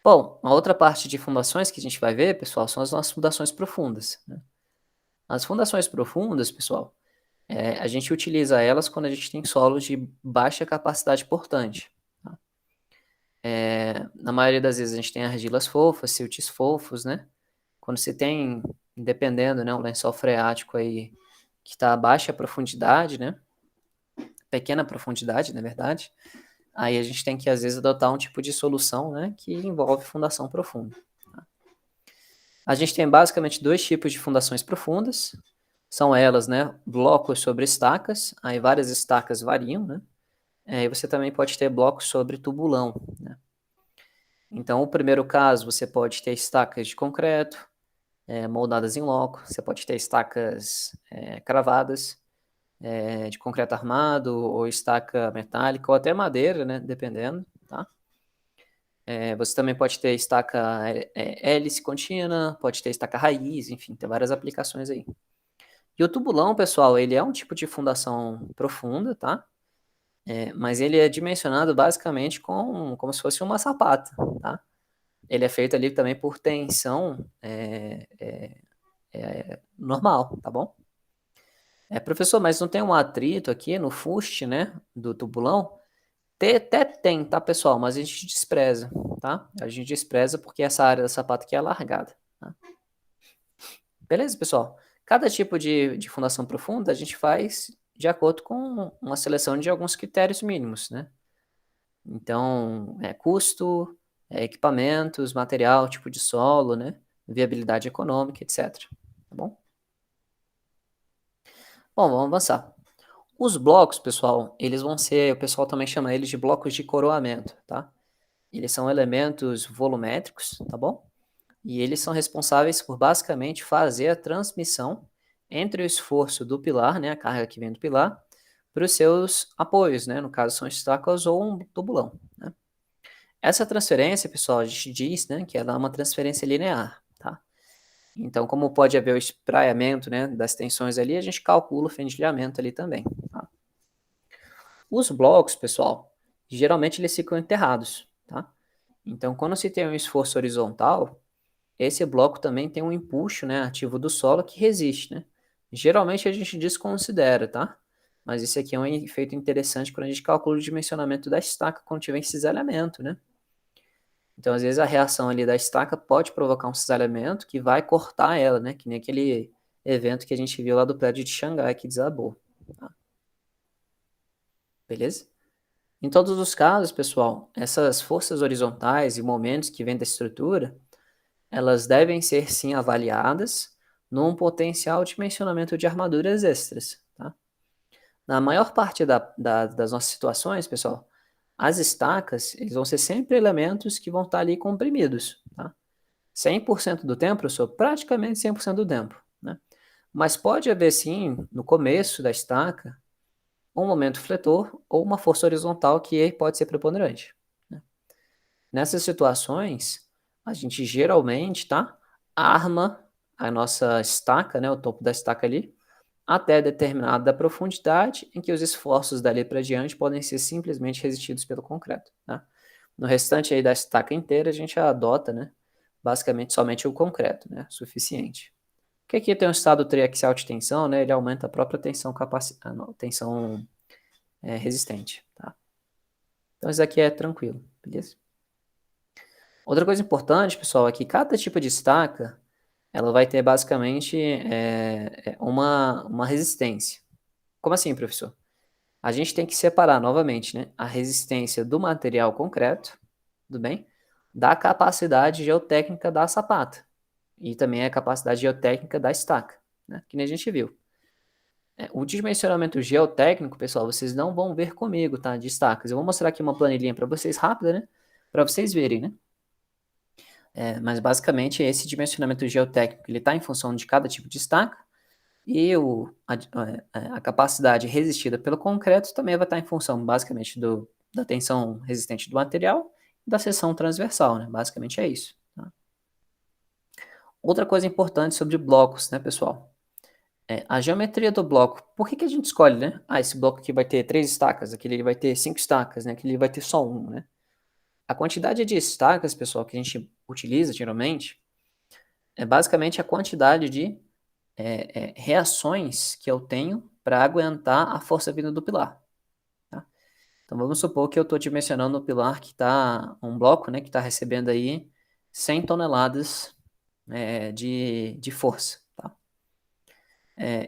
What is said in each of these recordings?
Bom, a outra parte de fundações que a gente vai ver, pessoal, são as nossas fundações profundas, né. As fundações profundas, pessoal, a gente utiliza elas quando a gente tem solos de baixa capacidade portante, tá. Na maioria das vezes a gente tem argilas fofas, siltes fofos, né. Quando você tem, dependendo, né, um lençol freático aí que está a baixa profundidade, né, pequena profundidade, na verdade, aí a gente tem que, às vezes, adotar um tipo de solução, né, que envolve fundação profunda. A gente tem basicamente 2 tipos de fundações profundas, são elas, né, blocos sobre estacas, aí várias estacas variam, né, e você também pode ter blocos sobre tubulão, né. Então o primeiro caso, você pode ter estacas de concreto, moldadas em loco, você pode ter estacas, cravadas, de concreto armado ou estaca metálica ou até madeira, né, dependendo, tá. Você também pode ter estaca, hélice contínua, pode ter estaca raiz, enfim, tem várias aplicações aí. E o tubulão, pessoal, ele é um tipo de fundação profunda, tá? Mas ele é dimensionado basicamente como se fosse uma sapata, tá? Ele é feito ali também por tensão normal, tá bom? Professor, mas não tem um atrito aqui no fuste, né, do tubulão? Até tem, tá, pessoal? Mas a gente despreza, tá? A gente despreza porque essa área da sapata aqui é alargada, tá? Beleza, pessoal? Cada tipo de fundação profunda a gente faz de acordo com uma seleção de alguns critérios mínimos, né? Então, custo, equipamentos, material, tipo de solo, né? Viabilidade econômica, etc. Tá bom? Bom, vamos avançar. Os blocos, pessoal, eles vão ser, o pessoal também chama eles de blocos de coroamento, tá? Eles são elementos volumétricos, tá bom? E eles são responsáveis por basicamente fazer a transmissão entre o esforço do pilar, né, a carga que vem do pilar, para os seus apoios, né, no caso são estacas ou um tubulão, né. Essa transferência, pessoal, a gente diz, né, que ela é uma transferência linear, tá. Então, como pode haver o espraiamento, né, das tensões ali, a gente calcula o fendilhamento ali também, tá. Os blocos, pessoal, geralmente eles ficam enterrados, tá. Então, quando se tem um esforço horizontal, esse bloco também tem um empuxo, né, ativo do solo que resiste, né. Geralmente a gente desconsidera, tá. Mas isso aqui é um efeito interessante quando a gente calcula o dimensionamento da estaca quando tiver em cisalhamento, né. Então, às vezes, a reação ali da estaca pode provocar um cisalhamento que vai cortar ela, né, que nem aquele evento que a gente viu lá do prédio de Xangai que desabou, tá. Beleza? Em todos os casos, pessoal, essas forças horizontais e momentos que vêm da estrutura, elas devem ser sim avaliadas num potencial dimensionamento de armaduras extras, tá? Na maior parte das nossas situações, pessoal, as estacas, eles vão ser sempre elementos que vão estar ali comprimidos, tá? 100% do tempo, professor, praticamente 100% do tempo, né? Mas pode haver sim, no começo da estaca, um momento fletor ou uma força horizontal que pode ser preponderante, né? Nessas situações, a gente geralmente, tá, arma a nossa estaca, né, o topo da estaca ali, até determinada profundidade em que os esforços dali para diante podem ser simplesmente resistidos pelo concreto, tá. No restante aí da estaca inteira, a gente adota, né, basicamente somente o concreto, né, suficiente. Porque aqui tem um estado triaxial de tensão, né, ele aumenta a própria tensão tensão, resistente, tá. Então isso aqui é tranquilo, beleza? Outra coisa importante, pessoal, é que cada tipo de estaca, ela vai ter basicamente, uma resistência. Como assim, professor? A gente tem que separar novamente, né, a resistência do material concreto, tudo bem? Da capacidade geotécnica da sapata, e também a capacidade geotécnica da estaca, né, que nem a gente viu. O dimensionamento geotécnico, pessoal, vocês não vão ver comigo, tá, de estacas. Eu vou mostrar aqui uma planilhinha para vocês rápida, né, para vocês verem, né. Mas basicamente esse dimensionamento geotécnico, ele está em função de cada tipo de estaca, e a capacidade resistida pelo concreto também vai estar em função basicamente da tensão resistente do material e da seção transversal, né, basicamente é isso, tá. Outra coisa importante sobre blocos, né, pessoal, a geometria do bloco. Por que a gente escolhe, né, esse bloco aqui vai ter 3 estacas, aquele vai ter 5 estacas, né, aquele vai ter só 1, né. A quantidade de estacas, pessoal, que a gente utiliza geralmente é basicamente a quantidade de reações que eu tenho para aguentar a força vinda do pilar. Tá? Então vamos supor que eu estou dimensionando o pilar que está, um bloco, né, que está recebendo aí 100 toneladas de força. Tá?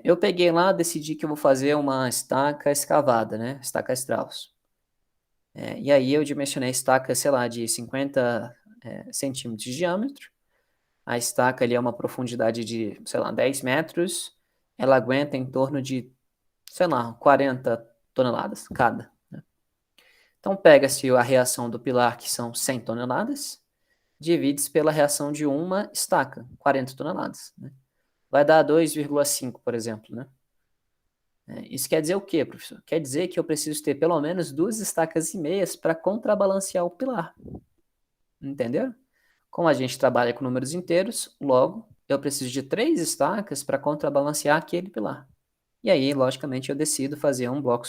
Eu peguei lá, decidi que eu vou fazer uma estaca escavada, né, estaca Strauss. E aí eu dimensionei a estaca, sei lá, de 50 centímetros de diâmetro. A estaca ali é uma profundidade de, sei lá, 10 metros. Ela aguenta em torno de, sei lá, 40 toneladas cada. Né? Então pega-se a reação do pilar, que são 100 toneladas, divide-se pela reação de uma estaca, 40 toneladas. Né? Vai dar 2,5, por exemplo. Né? Isso quer dizer o quê, professor? Quer dizer que eu preciso ter pelo menos 2,5 estacas para contrabalancear o pilar. Entendeu? Como a gente trabalha com números inteiros, logo, eu preciso de 3 estacas para contrabalancear aquele pilar. E aí, logicamente, eu decido fazer um bloco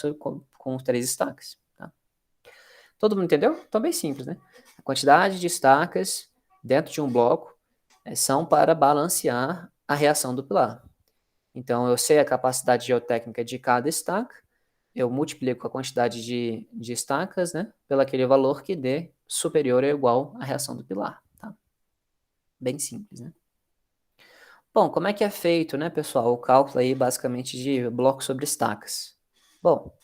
com 3 estacas. Tá? Todo mundo entendeu? Então, bem simples, né? A quantidade de estacas dentro de um bloco são para balancear a reação do pilar. Então, eu sei a capacidade geotécnica de cada estaca, eu multiplico a quantidade de estacas, né, pelo aquele valor que dê superior ou igual à reação do pilar. Tá? Bem simples, né? Bom, como é que é feito, né, pessoal, o cálculo aí basicamente de bloco sobre estacas? Bom,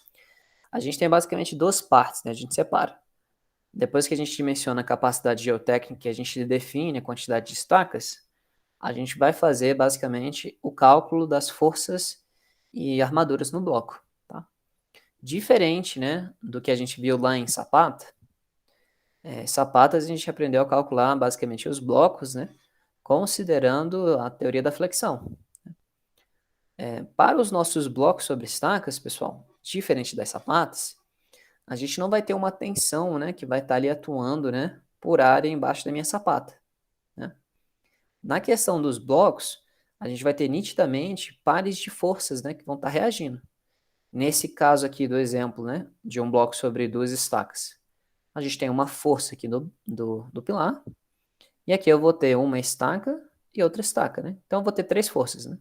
a gente tem basicamente duas partes, né, a gente separa. Depois que a gente dimensiona a capacidade geotécnica e a gente define a quantidade de estacas, a gente vai fazer basicamente o cálculo das forças e armaduras no bloco, tá? Diferente, né, do que a gente viu lá em Sapata, Sapatas a gente aprendeu a calcular basicamente os blocos, né, considerando a teoria da flexão. Para os nossos blocos sobre estacas, pessoal, diferente das sapatas, a gente não vai ter uma tensão, né, que vai estar ali atuando, né, por área embaixo da minha sapata. Né? Na questão dos blocos, a gente vai ter nitidamente pares de forças, né, que vão estar reagindo. Nesse caso aqui do exemplo, né, de um bloco sobre duas estacas, a gente tem uma força aqui do pilar, e aqui eu vou ter uma estaca e outra estaca, né? Então eu vou ter 3 forças, né?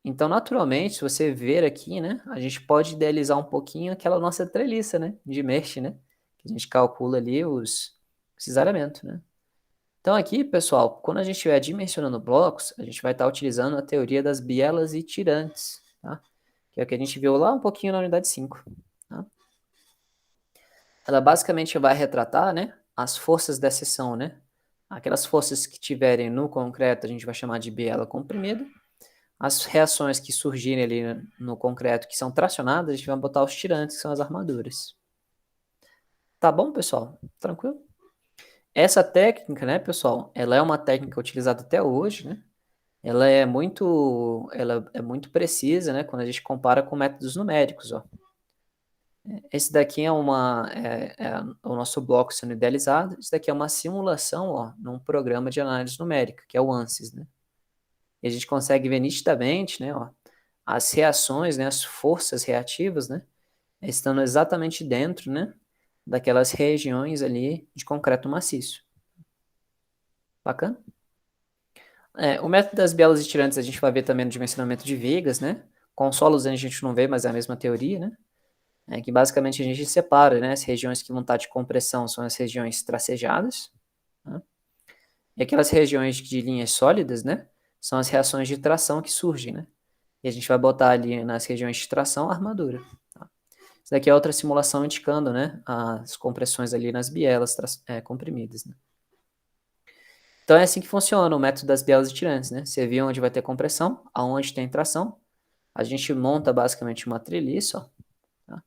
Então, naturalmente, se você ver aqui, né, a gente pode idealizar um pouquinho aquela nossa treliça, né, de mesh, né, que a gente calcula ali os cesariamento, né. Então aqui, pessoal, quando a gente estiver dimensionando blocos, a gente vai estar utilizando a teoria das bielas e tirantes, tá? Que é o que a gente viu lá um pouquinho na unidade 5, tá? Ela basicamente vai retratar, né, as forças da seção, né? Aquelas forças que tiverem no concreto a gente vai chamar de biela comprimida. As reações que surgirem ali no concreto que são tracionadas, a gente vai botar os tirantes, que são as armaduras. Tá bom, pessoal? Tranquilo? Essa técnica, né, pessoal, ela é uma técnica utilizada até hoje, né? Ela é muito precisa, né, quando a gente compara com métodos numéricos, ó. Esse daqui é o nosso bloco sendo idealizado. Isso daqui é uma simulação, ó, num programa de análise numérica, que é o ANSYS, né? E a gente consegue ver nitidamente, né, ó, as reações, né, as forças reativas, né, estando exatamente dentro, né, daquelas regiões ali de concreto maciço. Bacana? O método das bielas e tirantes a gente vai ver também no dimensionamento de vigas, né? Consolos a gente não vê, mas é a mesma teoria, né? Que basicamente a gente separa, né? As regiões que vão estar de compressão são as regiões tracejadas, né? E aquelas regiões de linhas sólidas, né? São as reações de tração que surgem, né? E a gente vai botar ali nas regiões de tração a armadura. Tá? Isso daqui é outra simulação indicando, né? As compressões ali nas bielas comprimidas, né? Então é assim que funciona o método das bielas e tirantes, né? Você viu onde vai ter compressão, aonde tem tração. A gente monta basicamente uma treliça, ó, tá?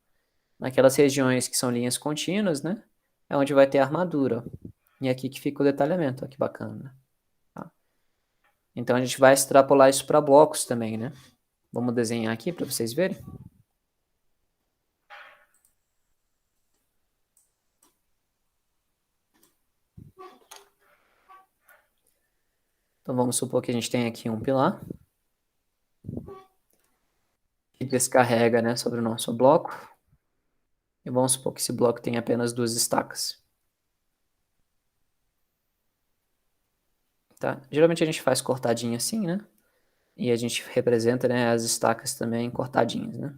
Naquelas regiões que são linhas contínuas, né? É onde vai ter a armadura, ó. E aqui que fica o detalhamento, ó, que bacana, né? Tá? Então a gente vai extrapolar isso para blocos também, né? Vamos desenhar aqui para vocês verem. Então vamos supor que a gente tem aqui um pilar que descarrega, né, sobre o nosso bloco. E vamos supor que esse bloco tem apenas 2 estacas. tá? Geralmente a gente faz cortadinho assim, né? E a gente representa, né, as estacas também cortadinhas, né?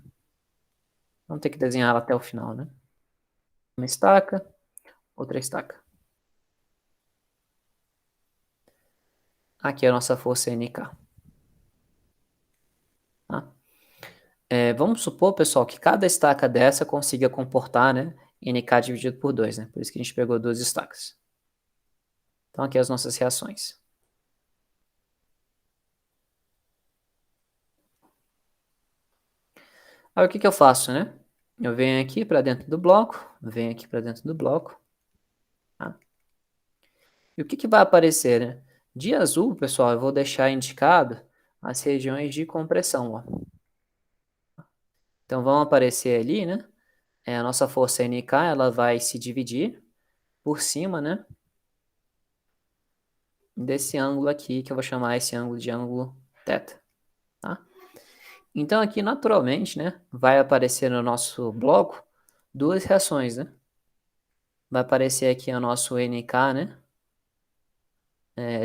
Vamos ter que desenhar ela até o final, né? Uma estaca, outra estaca. Aqui é a nossa força NK. Tá? Vamos supor, pessoal, que cada estaca dessa consiga comportar, né, NK dividido por 2, né? Por isso que a gente pegou duas estacas. Então aqui as nossas reações. Aí o que que eu faço, né? Eu venho aqui para dentro do bloco, venho aqui para dentro do bloco, tá? E o que que vai aparecer, né? De azul, pessoal, eu vou deixar indicado as regiões de compressão, ó. Então vão aparecer ali, né? A nossa força NK, ela vai se dividir por cima, né? Desse ângulo aqui, que eu vou chamar esse ângulo de ângulo θ, tá? Então aqui, naturalmente, né? Vai aparecer no nosso bloco duas reações, né? Vai aparecer aqui o nosso NK, né?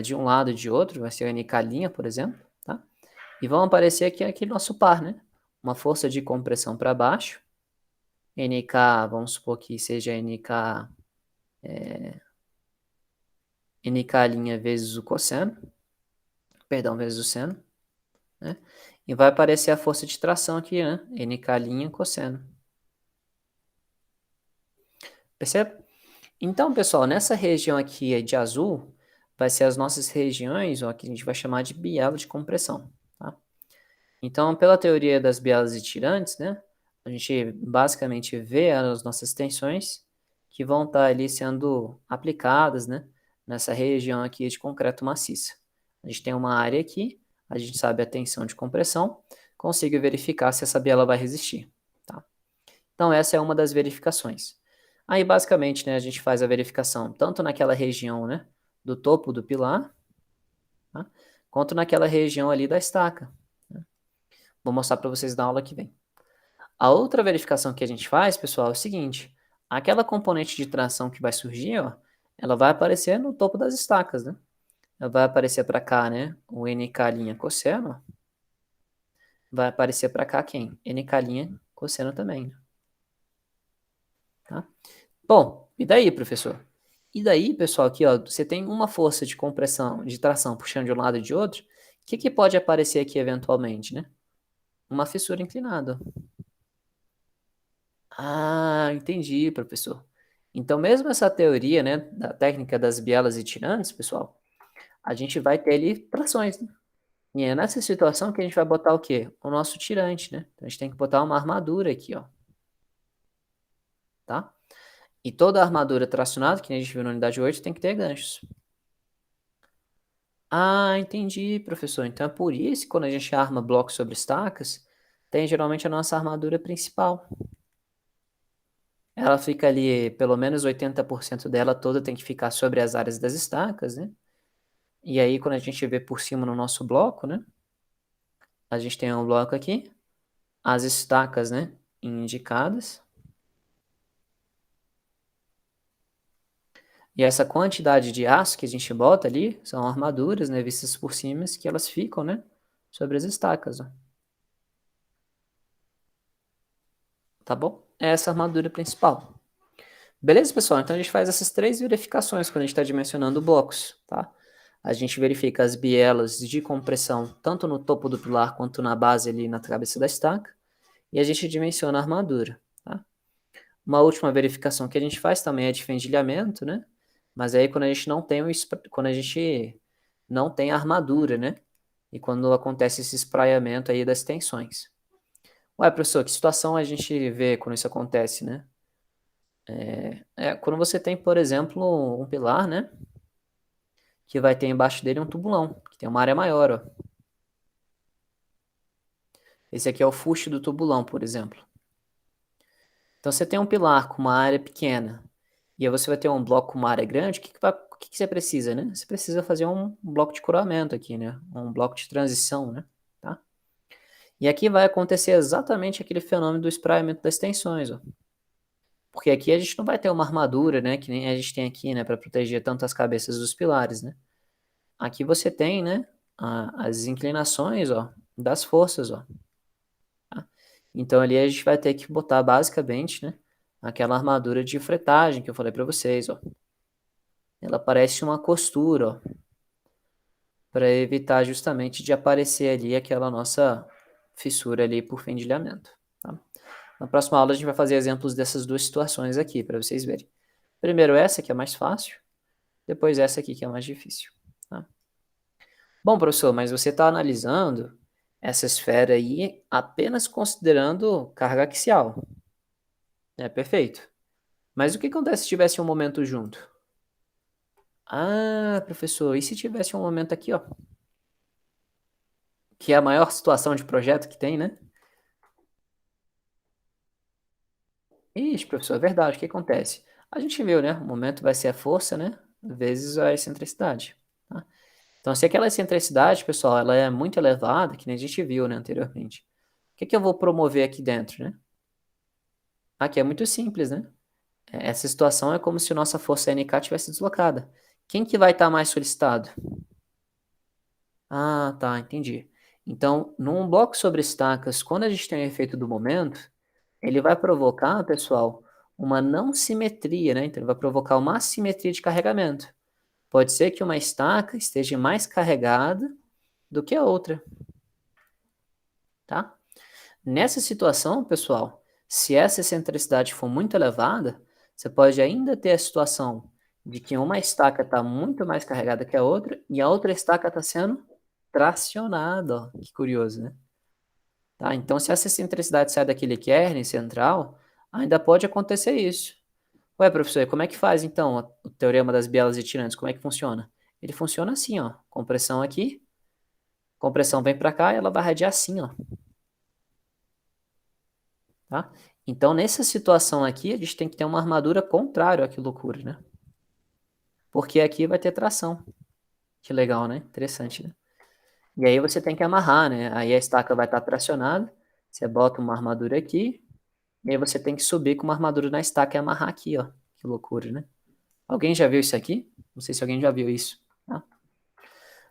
De um lado e de outro, vai ser o NK', por exemplo, tá? E vão aparecer aqui nosso par, né? Uma força de compressão para baixo, NK, vamos supor que seja NK, NK' vezes o cosseno, perdão, vezes o seno, né? E vai aparecer a força de tração aqui, né? NK' cosseno. Percebe? Então, pessoal, nessa região aqui de azul, vai ser as nossas regiões, ó, que a gente vai chamar de biela de compressão, tá? Então, pela teoria das bielas e tirantes, né, a gente basicamente vê as nossas tensões que vão estar ali sendo aplicadas, né, nessa região aqui de concreto maciça. A gente tem uma área aqui, a gente sabe a tensão de compressão, consigo verificar se essa biela vai resistir, tá? Então, essa é uma das verificações. Aí, basicamente, né, a gente faz a verificação tanto naquela região, né, do topo do pilar, tá, quanto naquela região ali da estaca. Vou mostrar para vocês na aula que vem. A outra verificação que a gente faz, pessoal, é o seguinte: aquela componente de tração que vai surgir, ó, ela vai aparecer no topo das estacas, né? Ela vai aparecer para cá, né? O NK' cosseno. Ó. Vai aparecer para cá quem? NK' cosseno também. Né? Tá? Bom, e daí, professor? E daí, pessoal, aqui, ó, você tem uma força de compressão, de tração puxando de um lado e de outro. O que que pode aparecer aqui eventualmente, né? Uma fissura inclinada. Ah, entendi, professor. Então, mesmo essa teoria, né, da técnica das bielas e tirantes, pessoal, a gente vai ter ali trações, né? E é nessa situação que a gente vai botar o quê? O nosso tirante, né? Então, a gente tem que botar uma armadura aqui, ó, tá? E toda armadura tracionada, que a gente viu na unidade 8, tem que ter ganchos. Ah, entendi, professor. Então, é por isso que quando a gente arma blocos sobre estacas, tem geralmente a nossa armadura principal. Ela fica ali, pelo menos 80% dela toda tem que ficar sobre as áreas das estacas, né? E aí, quando a gente vê por cima no nosso bloco, né? A gente tem um bloco aqui, as estacas, né? Indicadas. E essa quantidade de aço que a gente bota ali são armaduras, né? Vistas por cima, que elas ficam, né? Sobre as estacas, ó. Tá bom? É essa armadura principal. Beleza, pessoal? Então a gente faz essas três verificações quando a gente está dimensionando blocos, tá? A gente verifica as bielas de compressão tanto no topo do pilar quanto na base ali na cabeça da estaca. E a gente dimensiona a armadura, tá? Uma última verificação que a gente faz também é de fendilhamento, né? Mas aí quando a gente não tem quando a gente não tem a armadura, né? E quando acontece esse espraiamento aí das tensões. Ué, professor, que situação a gente vê quando isso acontece, né? Quando você tem, por exemplo, um pilar, né? Que vai ter embaixo dele um tubulão, que tem uma área maior, ó. Esse aqui é o fuste do tubulão, por exemplo. Então, você tem um pilar com uma área pequena, e aí você vai ter um bloco com uma área grande, o que que você precisa, né? Você precisa fazer um bloco de coroamento aqui, né? Um bloco de transição, né? Tá? E aqui vai acontecer exatamente aquele fenômeno do espraiamento das tensões, ó. Porque aqui a gente não vai ter uma armadura, né? Que nem a gente tem aqui, né? Para proteger tanto as cabeças dos pilares, né? aqui você tem, né, as inclinações, ó, das forças, ó. Tá? Então ali a gente vai ter que botar basicamente, né, aquela armadura de fretagem que eu falei para vocês, ó. Ela parece uma costura, ó, para evitar justamente de aparecer ali aquela nossa fissura ali por fendilhamento, tá? Na próxima aula a gente vai fazer exemplos dessas duas situações aqui para vocês verem. Primeiro essa que é mais fácil, depois essa aqui que é mais difícil, tá? Bom, professor, mas você está analisando essa esfera aí apenas considerando carga axial. É perfeito. Mas o que acontece se tivesse um momento junto? Ah, professor, e se tivesse um momento aqui, ó? Que é a maior situação de projeto que tem, né? Ixi, professor, é verdade. O que acontece? A gente viu, né? O momento vai ser a força, né? Vezes a excentricidade. Tá? Então, se aquela excentricidade, pessoal, ela é muito elevada, que nem a gente viu, né, anteriormente. O que eu vou promover aqui dentro, né? Aqui é muito simples, né? Essa situação é como se nossa força NK tivesse deslocada. Quem que vai estar mais solicitado? Ah, tá, entendi. Então, num bloco sobre estacas, quando a gente tem o efeito do momento, ele vai provocar, pessoal, uma não simetria, né? Então, ele vai provocar uma assimetria de carregamento. Pode ser que uma estaca esteja mais carregada do que a outra, tá? Nessa situação, pessoal, se essa excentricidade for muito elevada, você pode ainda ter a situação de que uma estaca está muito mais carregada que a outra e a outra estaca está sendo tracionada. Ó. Que curioso, né? Tá? Então, se essa excentricidade sai daquele kern central, ainda pode acontecer isso. Ué, professor, como é que faz então o teorema das bielas e tirantes? Como é que funciona? Ele funciona assim, ó. Compressão aqui, compressão vem para cá e ela vai radiar assim, ó. Tá? Então, nessa situação aqui, a gente tem que ter uma armadura contrária, ó, que loucura, né? Porque aqui vai ter tração. Que legal, né? Interessante, né? E aí você tem que amarrar, né? Aí a estaca vai estar tracionada, você bota uma armadura aqui, e aí você tem que subir com uma armadura na estaca e amarrar aqui, ó. Que loucura, né? Alguém já viu isso aqui? Não sei se alguém já viu isso. Tá?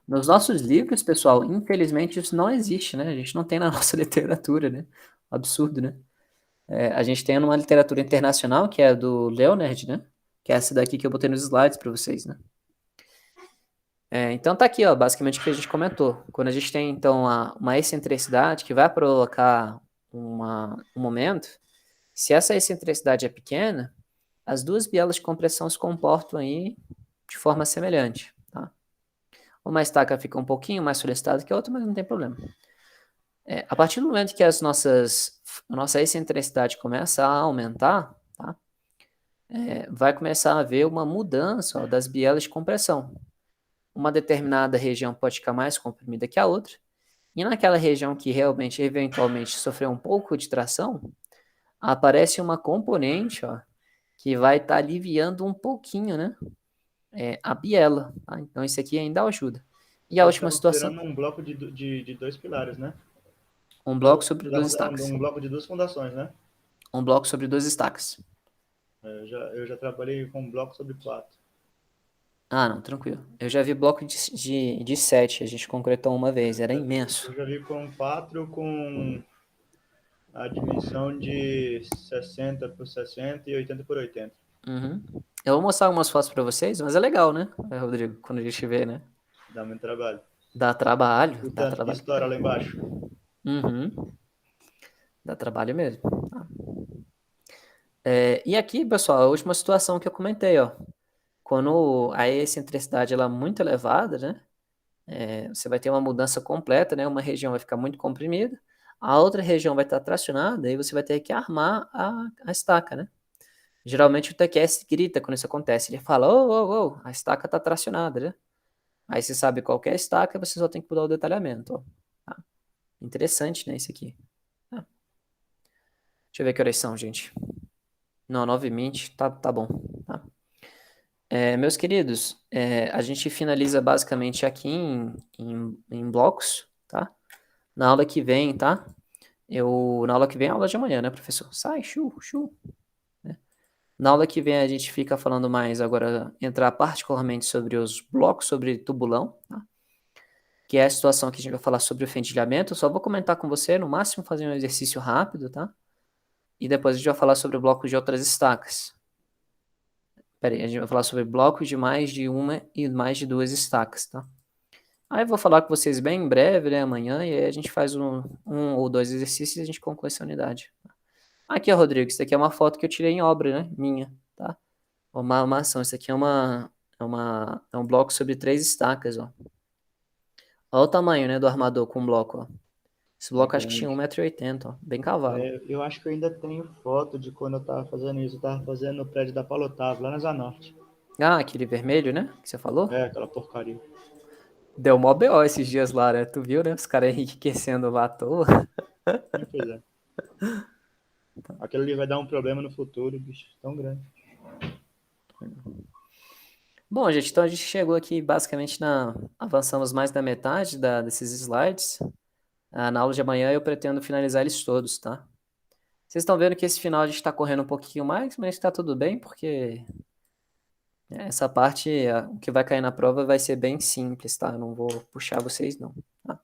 Nos nossos livros, pessoal, infelizmente isso não existe, né? A gente não tem na nossa literatura, né? Absurdo, né? A gente tem uma literatura internacional, que é a do Leonard, né? Que é essa daqui que eu botei nos slides para vocês, né? Então tá aqui, ó, basicamente o que a gente comentou. Quando a gente tem, então, uma excentricidade que vai provocar um momento, se essa excentricidade é pequena, as duas bielas de compressão se comportam aí de forma semelhante, tá? Uma estaca fica um pouquinho mais solicitada que a outra, mas não tem problema. A partir do momento que a nossa excentricidade começa a aumentar, tá? Vai começar a haver uma mudança, ó, das bielas de compressão. Uma determinada região pode ficar mais comprimida que a outra, e naquela região que realmente, eventualmente, sofreu um pouco de tração, aparece uma componente, ó, que vai estar aliviando um pouquinho, né, a biela. Tá? Então, isso aqui ainda ajuda. E a Você está última situação, considerando um bloco de dois pilares, né? um bloco Você sobre está duas considerando estacas. um bloco de duas fundações, né? Um bloco sobre duas estacas. Eu já trabalhei com bloco sobre quatro. Ah, não, tranquilo. Eu já vi bloco de 7, a gente concretou uma vez, era imenso. Eu já vi com quatro com a dimensão de 60 por 60 e 80 por 80. Uhum. Eu vou mostrar algumas fotos para vocês, mas é legal, né, Rodrigo, quando a gente vê, né? Dá muito trabalho. Dá E tanto que trabalho pra estoura caramba. lá embaixo. Uhum. Dá trabalho mesmo. Tá? E aqui, pessoal, a última situação que eu comentei, ó. Quando a excentricidade ela é muito elevada, né? Você vai ter uma mudança completa, né? Uma região vai ficar muito comprimida, a outra região vai estar tracionada, e você vai ter que armar a estaca, né? Geralmente o TQS grita quando isso acontece. Ele fala, ô, ô, ô, a estaca está tracionada, né? Aí você sabe qual que é a estaca, você só tem que mudar o detalhamento, ó. Tá? Interessante, né, isso aqui. Tá? Deixa eu ver que horas são, gente. Não, 9h20, tá bom. Tá? Meus queridos, a gente finaliza basicamente aqui em blocos, tá? Na aula que vem, tá? Na aula que vem é aula de amanhã, né, professor? Sai, chu, chu. Né? Na aula que vem a gente fica falando mais agora, entrar particularmente sobre os blocos, sobre tubulão, tá? Que é a situação que a gente vai falar sobre o fendilhamento. Eu só vou comentar com você, no máximo fazer um exercício rápido, tá? E depois a gente vai falar sobre o bloco de outras estacas. Pera aí, a gente vai falar sobre blocos de mais de uma e mais de duas estacas, tá? Aí eu vou falar com vocês bem em breve, né, amanhã, e aí a gente faz um ou dois exercícios e a gente conclui essa unidade. Aqui, ó, Rodrigo, isso aqui é uma foto que eu tirei em obra, né, minha, tá? Uma ação, isso aqui é um bloco sobre 3 estacas, ó. Olha o tamanho, né, do armador com o bloco, ó. Esse É bloco acho que tinha grande. 1,80 m, ó, bem cavalo. Eu acho que eu ainda tenho foto de quando eu tava fazendo isso. Eu tava fazendo no prédio da Palotava, lá na Zanorte. Ah, aquele vermelho, né, que você falou? É, aquela porcaria. Deu mó BO esses dias lá, né, tu viu, né, os caras enriquecendo lá à toa. Pois é. Aquilo ali vai dar um problema no futuro, bicho, tão grande. Bom, gente, então a gente chegou aqui basicamente avançamos mais da metade desses slides. Na aula de amanhã eu pretendo finalizar eles todos, tá? Vocês estão vendo que esse final a gente está correndo um pouquinho mais, mas está tudo bem, porque essa parte, o que vai cair na prova vai ser bem simples, tá? Eu não vou puxar vocês, não. Tá?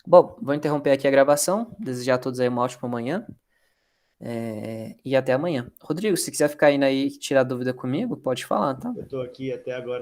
Bom, vou interromper aqui a gravação, desejar a todos aí uma ótima manhã, e até amanhã. Rodrigo, se quiser ficar indo aí e tirar dúvida comigo, pode falar, tá? Eu tô aqui até agora